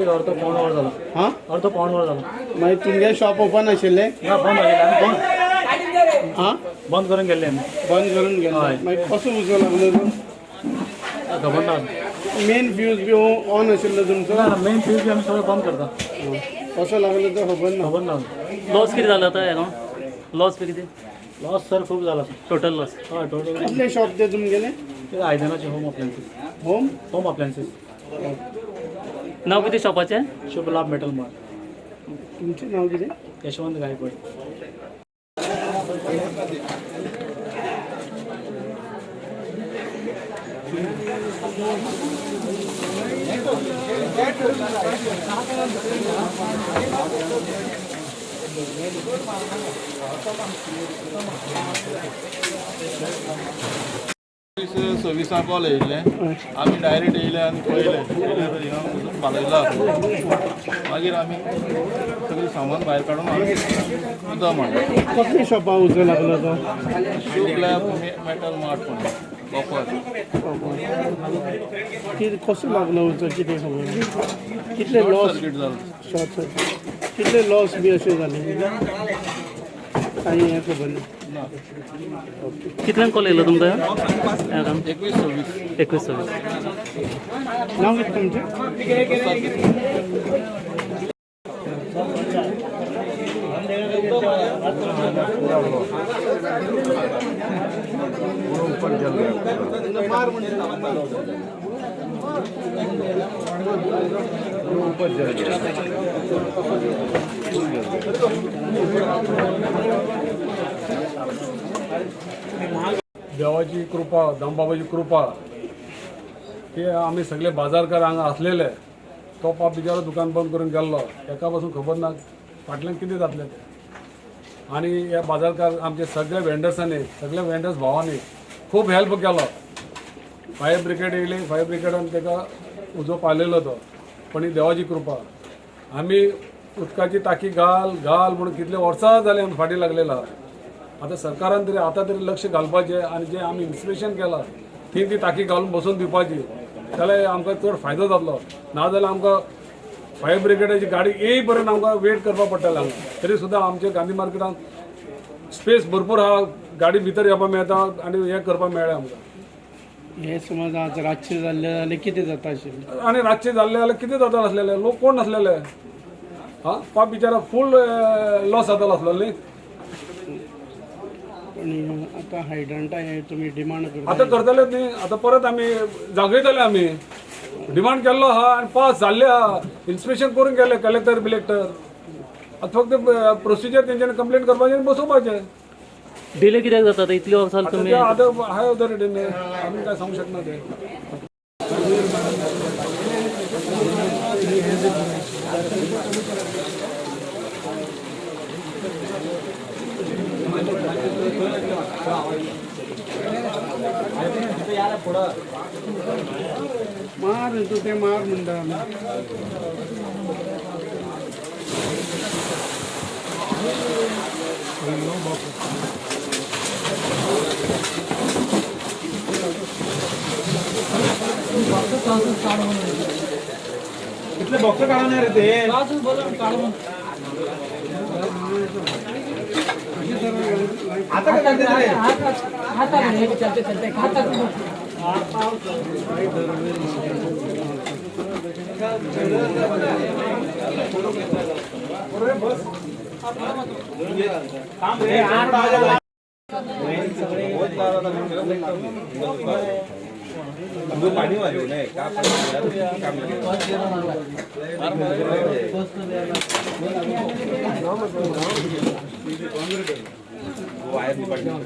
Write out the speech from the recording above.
और तो पाउंड वर झालं. हां और तो पाउंड वर झालं. मागीर तुमगे शॉप ओपन आशिल्ले? ना बंद झालेलं. हां बंद करून गेले आम्ही. बंद करून गेले. मागीर कसो उजो लागलो तो? खबर ना. मेन फ्यूज बी ऑन आशिल्लो तुमचो? मेन फ्यूज बी आम्ही सगळं बंद करता. कसो लागलो तो खबर ना. खबर ना. लॉस किती झाला आता हेका? लॉस किती? लॉस सर खूप झाला. Total loss. हां टोटल. कितले शॉप ते तुमगेले? ते आयदनाचे होम अप्लायन्सेस. Home appliances. नाव किती शॉपाचे? Shubh Labh metal mart. तुमचे नाव कितें? यशवंत गायकवाड. सर्विसा कॉल येयल्ले आमी डायरेक्ट येयले आनी पळयले पालयला मागीर आमी सगळें सामान भायर काडून उदक मारलें. कसले शॉपां उजो लागलो तो? शुभ लॅब मेटल मार्ट म्हणून ऑफर. कसो लागलो उजो कितें खबर? कितले लॉस? सर्किट जालो. Short circuit. कितले लॉस बी अशें जाले? काही हें खबर ना. कितल्यांक कॉल येयलो तुमकां? 21-26. 21-26. नाव कितें तुमचें? देवाची कृपा, दामबाबाची कृपा हे आम्ही सगळे बाजारकार हांगा असलेले. तो पाप बिचारो दुकान बंद करून गेल्लो. एका पासून खबर ना फाटल्यान कितें जातलें तें. आनी हे बाजारकार आमचे सगळे वेंडर्सांनी सगळे वेंडर्स भावांनी खूब हेल्प केलो. फायर ब्रिगेड येयली. फायर ब्रिगेडान ताका उजो पालयलो तो. पण ही देवाची कृपा. आमी उदकाची टाकी घाल घाल म्हणून कितले वर्सां जालीं आमी फाटीं लागलेला. आता सरकारान तरी आता तरी लक्ष घालपाचें आनी जे आमी इन्स्पिरेशन केलां ती टाकी घालून बसून दिवपाची जाल्यार आमकां चड फायदो जातलो. नाजाल्यार आमकां फायर ब्रिगेडाची गाडी येय पर्यंत आमकां वेट करपा पडटलें हांगा. तरी सुद्दां आमच्या गांधी मार्केटान स्पेस भरपूर आहा. गाडी भितर येवपाक मेळटा आनी हें करपाक मेळ्ळें आमकां. हे समज आज रातचें जाल्लें जाल्यार कितें जाता आशिल्लें? आनी रातचें जाल्लें जाल्यार कितें जाता आसलेलें? लोक कोण नासलेले. हां पाप बिचारा फूल लॉस जातालो आसलो न्ही. पण आता हायड्रंटा हे तुमी डिमांड करता? आता करतलेच न्ही. आता परत आमी जागयतले. आमी डिमांड केल्लो आहा आनी पास जाल्ले आहा. इन्स्पेक्शन करून गेले कलेक्टर बिलेक्टर. आता फक्त प्रोसिजर तेंच्यानी कंप्लेन करपाचें आनी बसोवपाचें. डिले कित्याक जाता आतां? इतली वर्सां तुमी आतां हाय ऑथॉरिटीने आमी काय सांगू शकना ते. मार तू ते मार म्हणटा आमी. इतले बॉक्स काढणार रे ते. आता काय करते रे? आता चलते चलते खाता काम रे 8 वाजला. दो पानी वाले नहीं का काम वायर डिपार्टमेंट